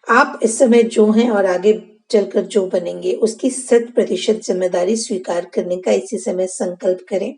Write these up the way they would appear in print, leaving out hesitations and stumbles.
आप इस समय जो हैं और आगे चलकर जो बनेंगे, उसकी 100% ज़िम्मेदारी स्वीकार करने का इसी समय संकल्प करें।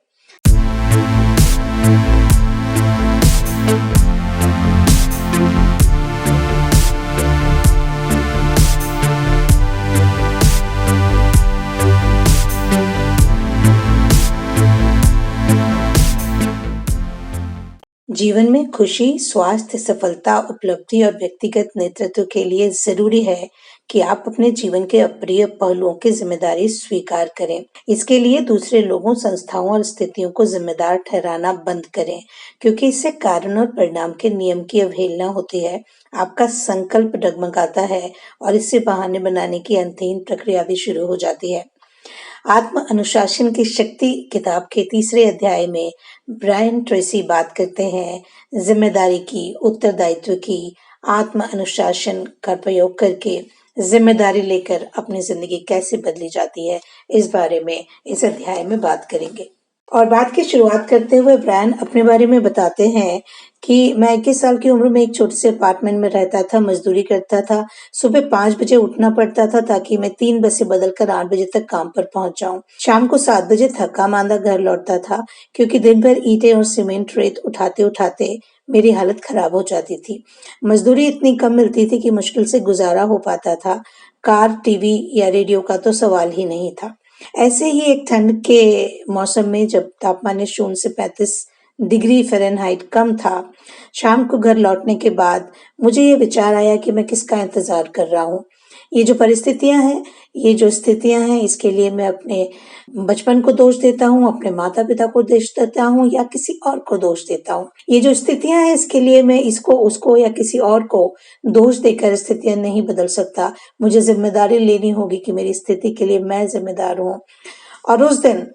जीवन में खुशी, स्वास्थ्य, सफलता, उपलब्धि और व्यक्तिगत नेतृत्व के लिए ज़रूरी है कि आप अपने जीवन के अप्रिय पहलुओं की ज़िम्मेदारी स्वीकार करें। इसके लिए दूसरे लोगों, संस्थाओं और स्थितियों को ज़िम्मेदार ठहराना बंद करें, क्योंकि इससे कारण और परिणाम के नियम की अवहेलना होती है। आपका संकल्प डगमगाता है और इससे बहाने बनाने की अंतहीन प्रक्रिया भी शुरू हो जाती है। आत्म अनुशासन की शक्ति किताब के तीसरे अध्याय में ब्रायन ट्रेसी बात करते हैं जिम्मेदारी की, उत्तरदायित्व की। आत्म अनुशासन का प्रयोग करके जिम्मेदारी लेकर अपनी जिंदगी कैसे बदली जाती है, इस बारे में इस अध्याय में बात करेंगे। और बात की शुरुआत करते हुए ब्रायन अपने बारे में बताते हैं कि मैं 21 साल की उम्र में एक छोटे से अपार्टमेंट में रहता था, मजदूरी करता था। सुबह 5 बजे उठना पड़ता था ताकि मैं 3 बसें बदलकर 8 बजे तक काम पर पहुंच जाऊं। शाम को 7 बजे थका मांदा घर लौटता था, क्योंकि दिन भर ईंटें और सीमेंट रेत उठाते उठाते मेरी हालत खराब हो जाती थी। मजदूरी इतनी कम मिलती थी कि मुश्किल से गुजारा हो पाता था। कार, टीवी या रेडियो का तो सवाल ही नहीं था। ऐसे ही एक ठंड के मौसम में जब तापमान 0 से 35 डिग्री फ़ारेनहाइट कम था, शाम को घर लौटने के बाद मुझे ये विचार आया कि मैं किसका इंतज़ार कर रहा हूँ। ये जो परिस्थितियाँ हैं, ये जो स्थितियाँ हैं, इसके लिए मैं अपने बचपन को दोष देता हूँ, अपने माता-पिता को दोष देता हूँ या किसी और को दोष देता हूँ। ये जो स्थितियाँ हैं, इसके लिए मैं इसको, उसको या किसी और को दोष देकर स्थितियाँ नहीं बदल सकता। मुझे ज़िम्मेदारी लेनी होगी कि मेरी स्थिति के लिए मैं ज़िम्मेदार हूँ। और उस दिन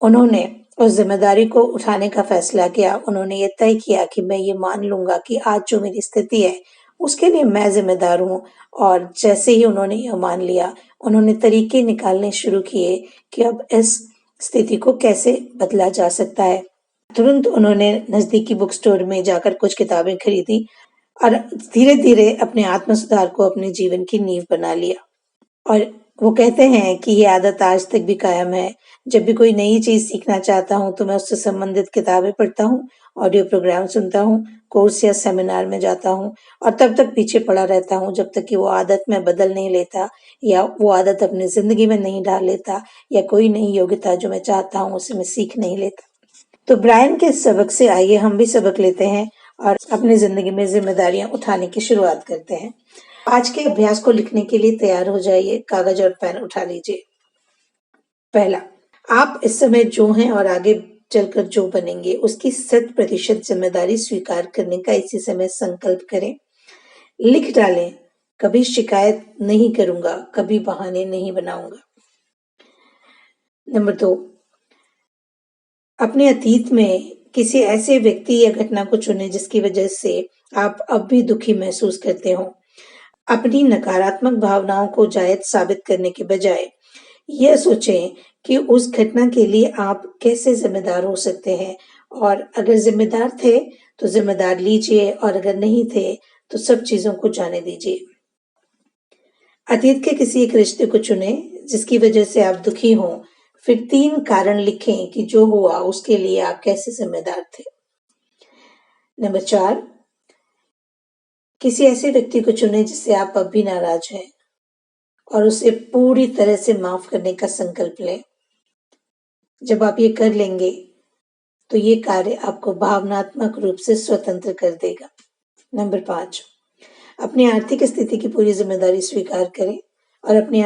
उन्होंने उस ज़िम्मेदारी को उठाने का फ़ैसला किया। उन्होंने ये तय किया कि मैं ये मान लूँगा कि आज जो मेरी स्थिति है, उसके लिए मैं ज़िम्मेदार हूँ। और जैसे ही उन्होंने यह मान लिया, उन्होंने तरीके निकालने शुरू किए कि अब इस स्थिति को कैसे बदला जा सकता है। तुरंत उन्होंने नज़दीकी बुक स्टोर में जाकर कुछ किताबें खरीदी और धीरे-धीरे अपने आत्म सुधार को अपने जीवन की नींव बना लिया। और वो कहते हैं कि ये आदत आज तक भी कायम है। जब भी कोई नई चीज़ सीखना चाहता हूँ, तो मैं उससे संबंधित किताबें पढ़ता हूँ, ऑडियो प्रोग्राम सुनता हूँ, कोर्स या सेमिनार में जाता हूँ और तब तक पीछे पड़ा रहता हूँ जब तक कि वो आदत मैं बदल नहीं लेता या वो आदत अपनी ज़िंदगी में नहीं डाल लेता या कोई नई योग्यता जो मैं चाहता हूँ, उसे मैं सीख नहीं लेता। तो ब्रायन के सबक से आइए हम भी सबक लेते हैं और अपनी ज़िंदगी में ज़िम्मेदारियाँ उठाने की शुरुआत करते हैं। आज के अभ्यास को लिखने के लिए तैयार हो जाइए, कागज और पेन उठा लीजिए। पहला, आप इस समय जो हैं और आगे चलकर जो बनेंगे, उसकी 100% जिम्मेदारी स्वीकार करने का इसी समय संकल्प करें। लिख डालें, कभी शिकायत नहीं करूंगा, कभी बहाने नहीं बनाऊंगा। नंबर 2, अपने अतीत में किसी ऐसे व्यक्ति या घटना को चुनें जिसकी वजह से आप अब भी दुखी महसूस करते हो। अपनी नकारात्मक भावनाओं को जायज साबित करने के बजाय यह सोचें कि उस घटना के लिए आप कैसे जिम्मेदार हो सकते हैं, और अगर जिम्मेदार थे तो जिम्मेदार लीजिए और अगर नहीं थे तो सब चीजों को जाने दीजिए। अतीत के किसी एक रिश्ते को चुनें जिसकी वजह से आप दुखी हों, फिर 3 कारण लिखें कि जो हुआ उसके लिए आप कैसे जिम्मेदार थे। नंबर 4, किसी ऐसे व्यक्ति को चुनें जिससे आप अब भी नाराज हैं और उसे पूरी तरह से माफ करने का संकल्प लें। जब आप ये कर लेंगे तो ये कार्य आपको भावनात्मक रूप से स्वतंत्र कर देगा। नंबर 5, अपनी आर्थिक स्थिति की पूरी जिम्मेदारी स्वीकार करें और अपनी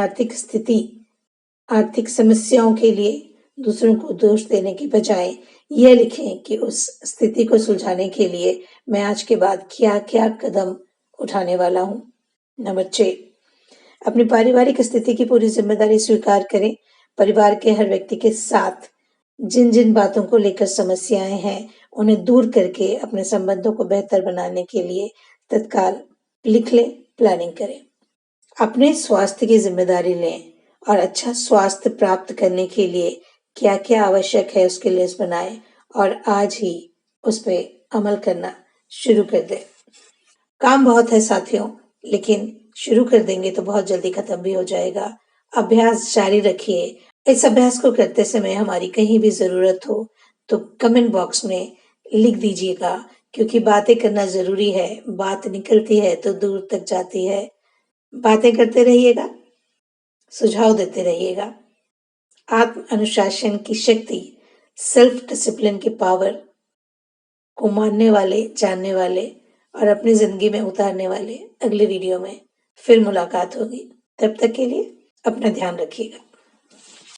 आर्थिक समस्याओं के लिए दूसरों को दोष देने के बजाय यह लिखें कि उस स्थिति को सुलझाने के लिए मैं आज के बाद क्या-क्या कदम उठाने वाला हूँ। नंबर 6, अपनी पारिवारिक स्थिति की पूरी जिम्मेदारी स्वीकार करें। परिवार के हर व्यक्ति के साथ जिन जिन बातों को लेकर समस्याएं हैं, उन्हें दूर करके अपने संबंधों को बेहतर बनाने के लिए तत्काल लिख लें, प्लानिंग करें। अपने स्वास्थ्य की जिम्मेदारी लें और अच्छा स्वास्थ्य प्राप्त करने के लिए क्या क्या आवश्यक है उसकी लिस्ट बनाएं और आज ही उस पर अमल करना शुरू कर दें। काम बहुत है साथियों, लेकिन शुरू कर देंगे तो बहुत जल्दी खत्म भी हो जाएगा। अभ्यास जारी रखिए। इस अभ्यास को करते समय हमारी कहीं भी ज़रूरत हो तो कमेंट बॉक्स में लिख दीजिएगा, क्योंकि बातें करना ज़रूरी है। बात निकलती है तो दूर तक जाती है। बातें करते रहिएगा, सुझाव देते रहिएगा। आत्म अनुशासन की शक्ति, सेल्फ डिसिप्लिन की पावर को मानने वाले, जानने वाले और अपनी ज़िंदगी में उतारने वाले अगले वीडियो में फिर मुलाकात होगी। तब तक के लिए अपना ध्यान रखिएगा।